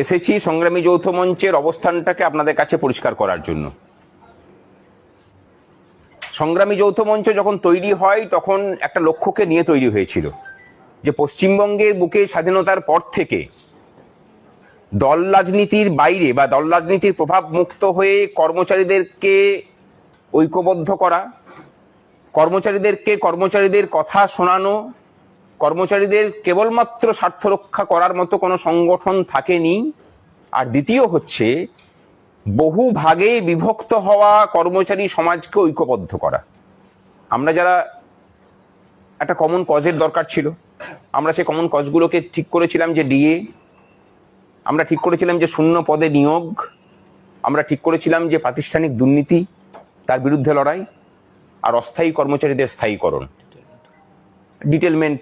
এসেছি সংগ্রামী যৌথ মঞ্চের অবস্থানটাকে আপনাদের কাছে পরিষ্কার করার জন্য। সংগ্রামী যৌথ মঞ্চ যখন তৈরি হয় তখন একটা লক্ষ্যকে নিয়ে তৈরি হয়েছিল যে পশ্চিমবঙ্গের বুকে স্বাধীনতার পর থেকে দল রাজনীতির বাইরে বা দল রাজনীতির প্রভাব মুক্ত হয়ে কর্মচারীদেরকে ঐক্যবদ্ধ করা, কর্মচারীদের কথা শোনানো, কর্মচারীদের কেবলমাত্র স্বার্থ রক্ষা করার মতো কোনো সংগঠন থাকেনি। আর দ্বিতীয় হচ্ছে বহু ভাগে বিভক্ত হওয়া কর্মচারী সমাজকে ঐক্যবদ্ধ করা। আমরা যারা একটা কমন কজের দরকার ছিল, আমরা সেই কমন কজগুলোকে ঠিক করেছিলাম যে ডিএ, আমরা ঠিক করেছিলাম যে শূন্য পদে নিয়োগ, আমরা ঠিক করেছিলাম যে প্রাতিষ্ঠানিক দুর্নীতি তার বিরুদ্ধে লড়াই, আর অস্থায়ী কর্মচারীদের স্থায়ীকরণ, ডিটেলমেন্ট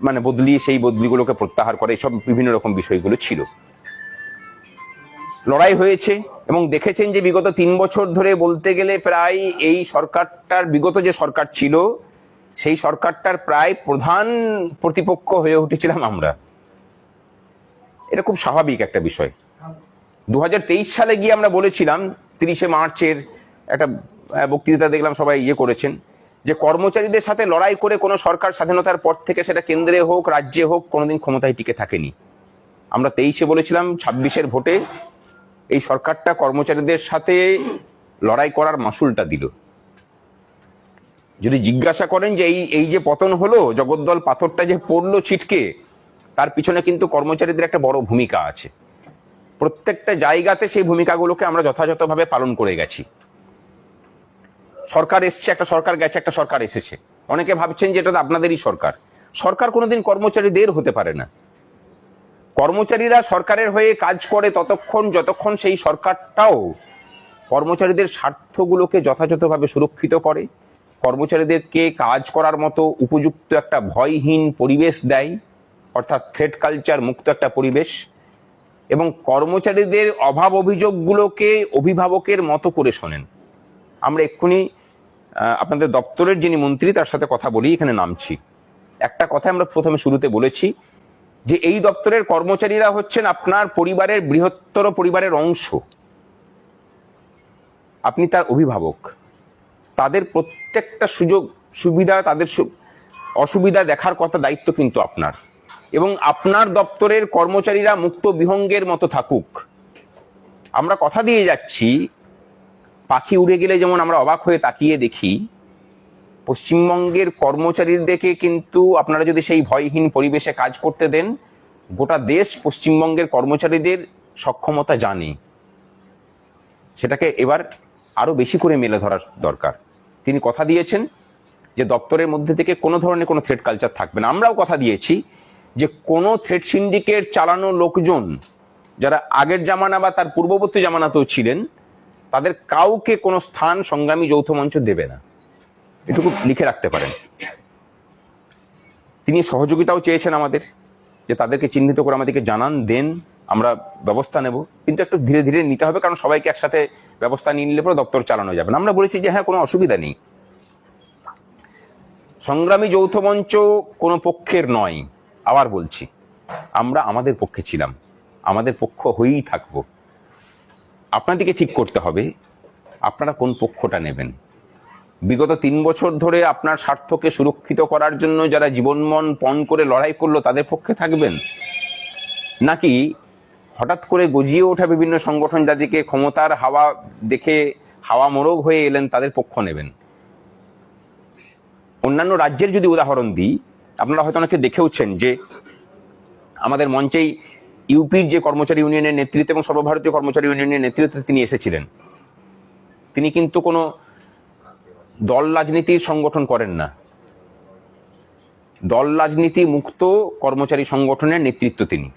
মানে বদলিয়ে সেই বদলিগুলোকে প্রত্যাহার করে, এসব বিভিন্ন রকম বিষয়গুলো ছিল। লড়াই হয়েছে এবং দেখেছেন যে বিগত 3 বছর ধরে বলতে গেলে প্রায় এই সরকারটার, বিগত যে সরকার ছিল সেই সরকারটার প্রায় প্রধান প্রতিপক্ষ হয়ে উঠেছিলাম আমরা। এটা খুব স্বাভাবিক একটা বিষয়। 2023 সালে গিয়ে আমরা বলেছিলাম, 30শে মার্চের একটা বক্তৃতা দেখলাম সবাই করেছেন, যে কর্মচারীদের সাথে লড়াই করে কোনো সরকার স্বাধীনতার পর থেকে সেটা কেন্দ্রে হোক রাজ্যে হোক কোনোদিন ক্ষমতায় টিকে থাকেনি। আমরা 23-এ বলেছিলাম, 26-এর ভোটে এই সরকারটা কর্মচারীদের সাথে লড়াই করার মাসুলটা দিল। যদি জিজ্ঞাসা করেন যে এই যে পতন হলো, জগদ্দল পাথরটা যে পড়লো ছিটকে, তার পিছনে কিন্তু কর্মচারীদের একটা বড় ভূমিকা আছে। প্রত্যেকটা জায়গাতে সেই ভূমিকাগুলোকে আমরা যথাযথভাবে পালন করে গেছি। সরকার এসছে, একটা সরকার গেছে, একটা সরকার এসেছে। অনেকে ভাবছেন যে এটা তো আপনাদেরই সরকার। সরকার কোনোদিন কর্মচারীদের হতে পারে না। কর্মচারীরা সরকারের হয়ে কাজ করে ততক্ষণ যতক্ষণ সেই সরকারটাও কর্মচারীদের স্বার্থগুলোকে যথাযথভাবে সুরক্ষিত করে, কর্মচারীদেরকে কাজ করার মতো উপযুক্ত একটা ভয়হীন পরিবেশ দেয়, অর্থাৎ থ্রেট কালচার মুক্ত একটা পরিবেশ, এবং কর্মচারীদের অভাব অভিযোগগুলোকে অভিভাবকের মতো করে শোনেন। আমরা এক্ষুনি আপনাদের দপ্তরের যিনি মন্ত্রী তার সাথে কথা বলি, এখানে নামছি। একটা কথা আমরা প্রথমে শুরুতে বলেছি যে এই দপ্তরের কর্মচারীরা হচ্ছেন আপনার পরিবারের বৃহত্তর পরিবারের অংশ। আপনি তার অভিভাবক। তাদের প্রত্যেকটা সুযোগ সুবিধা, তাদের অসুবিধা দেখার কথা, দায়িত্ব কিন্তু আপনার। এবং আপনার দপ্তরের কর্মচারীরা মুক্ত বিহঙ্গের মতো থাকুক। আমরা কথা দিয়ে যাচ্ছি, পাখি উড়ে গেলে যেমন আমরা অবাক হয়ে তাকিয়ে দেখি, পশ্চিমবঙ্গের কর্মচারীদেরকে কিন্তু আপনারা যদি সেই ভয়হীন পরিবেশে কাজ করতে দেন, গোটা দেশ পশ্চিমবঙ্গের কর্মচারীদের সক্ষমতা জানে। সেটাকে এবার আরো বেশি করে মেলে ধরার দরকার। তিনি কথা দিয়েছেন যে দপ্তরের মধ্যে থেকে কোনো ধরনের কোনো থ্রেট কালচার থাকবে না। আমরাও কথা দিয়েছি যে কোনো থ্রেট সিন্ডিকেট চালানো লোকজন যারা আগের জামানা বা তার পূর্ববর্তী জামানাতেও ছিলেন, তাদের কাউকে কোনো স্থান সংগ্রামী যৌথ মঞ্চ দেবে না। এটুকু লিখে রাখতে পারেন। তিনি সহযোগিতাও চেয়েছেন আমাদের, যে তাদেরকে চিহ্নিত করে আমাদেরকে জানান, দেন, আমরা ব্যবস্থা নেব। কিন্তু একটু ধীরে ধীরে নিতে হবে, কারণ সবাইকে একসাথে ব্যবস্থা নিয়ে নিলে পরে দপ্তর চালানো যাবে না। আমরা বলেছি যে হ্যাঁ, কোনো অসুবিধা নেই। সংগ্রামী যৌথ মঞ্চ কোনো পক্ষের নয়। আবার বলছি, আমরা আমাদের পক্ষে ছিলাম, আমাদের পক্ষ হয়েই থাকবো। আপনাদেরকে ঠিক করতে হবে আপনারা কোন পক্ষটা নেবেন। বিগত 3 বছর ধরে আপনার স্বার্থকে সুরক্ষিত করার জন্য যারা জীবনমন পণ করে লড়াই করলো তাদের পক্ষে থাকবেন, নাকি হঠাৎ করে গজিয়ে ওঠা বিভিন্ন সংগঠন যাদেরকে ক্ষমতার হাওয়া দেখে হাওয়া মোরগ হয়ে এলেন তাদের পক্ষ নেবেন। অন্যান্য রাজ্যের যদি উদাহরণ দিই, আপনারা হয়তো অনেকে দেখেওছেন যে আমাদের মঞ্চেই ইউপির যে কর্মচারী ইউনিয়নের নেতৃত্ব এবং সর্বভারতীয় কর্মচারী ইউনিয়নের নেতৃত্বে তিনি এসেছিলেন। তিনি কিন্তু কোনো দল রাজনীতির সংগঠন করেন না। দল রাজনীতি মুক্ত কর্মচারী সংগঠনের নেতৃত্ব তিনি।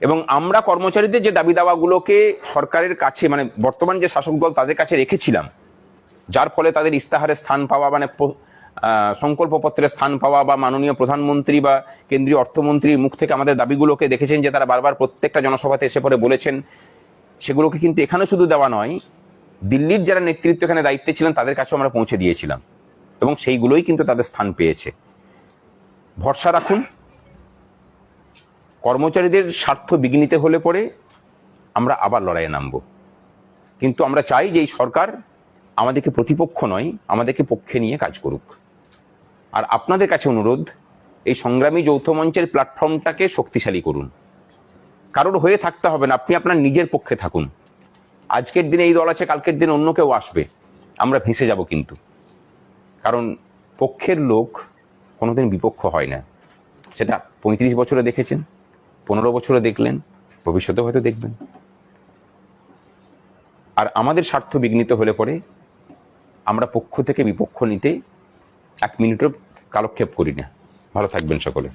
এবং আমরা কর্মচারীদের যে দাবি দাওয়াগুলোকে সরকারের কাছে, মানে বর্তমান যে শাসক দল তাদের কাছে রেখেছিলাম, যার ফলে তাদের ইস্তাহারে স্থান পাওয়া, মানে সংকল্পপত্রে স্থান পাওয়া, বা মাননীয় প্রধানমন্ত্রী বা কেন্দ্রীয় অর্থমন্ত্রীর মুখ থেকে আমাদের দাবিগুলোকে দেখেছেন যে তারা বারবার প্রত্যেকটা জনসভাতে এসে পরে বলেছেন, সেগুলোকে কিন্তু এখানে শুধু দেওয়া নয়, দিল্লির যারা নেতৃত্ব এখানে দায়িত্বে ছিলেন তাদের কাছেও আমরা পৌঁছে দিয়েছিলাম, এবং সেইগুলোই কিন্তু তাদের স্থান পেয়েছে। ভরসা রাখুন, কর্মচারীদের স্বার্থ বিঘ্নিত হলে পরে আমরা আবার লড়াইয়ে নামব। কিন্তু আমরা চাই যে এই সরকার আমাদেরকে প্রতিপক্ষ নয়, আমাদেরকে পক্ষে নিয়ে কাজ করুক। আর আপনাদের কাছে অনুরোধ, এই সংগ্রামী যৌথ মঞ্চের প্ল্যাটফর্মটাকে শক্তিশালী করুন। কারোর হয়ে থাকতে হবে না, আপনি আপনার নিজের পক্ষে থাকুন। আজকের দিনে এই দল আছে, কালকের দিন অন্য কেউ আসবে, আমরা ভেসে যাব কিন্তু। কারণ পক্ষের লোক কোনোদিন বিপক্ষ হয় না। সেটা 35 বছরে দেখেছেন, 15 বছরে দেখলেন, ভবিষ্যতে হয়তো দেখবেন। আর আমাদের স্বার্থ বিঘ্নিত হলে পরে আমরা পক্ষ থেকে বিপক্ষ নিতে 1 মিনিটও কালক্ষেপ করি না। ভালো থাকবেন সকলে।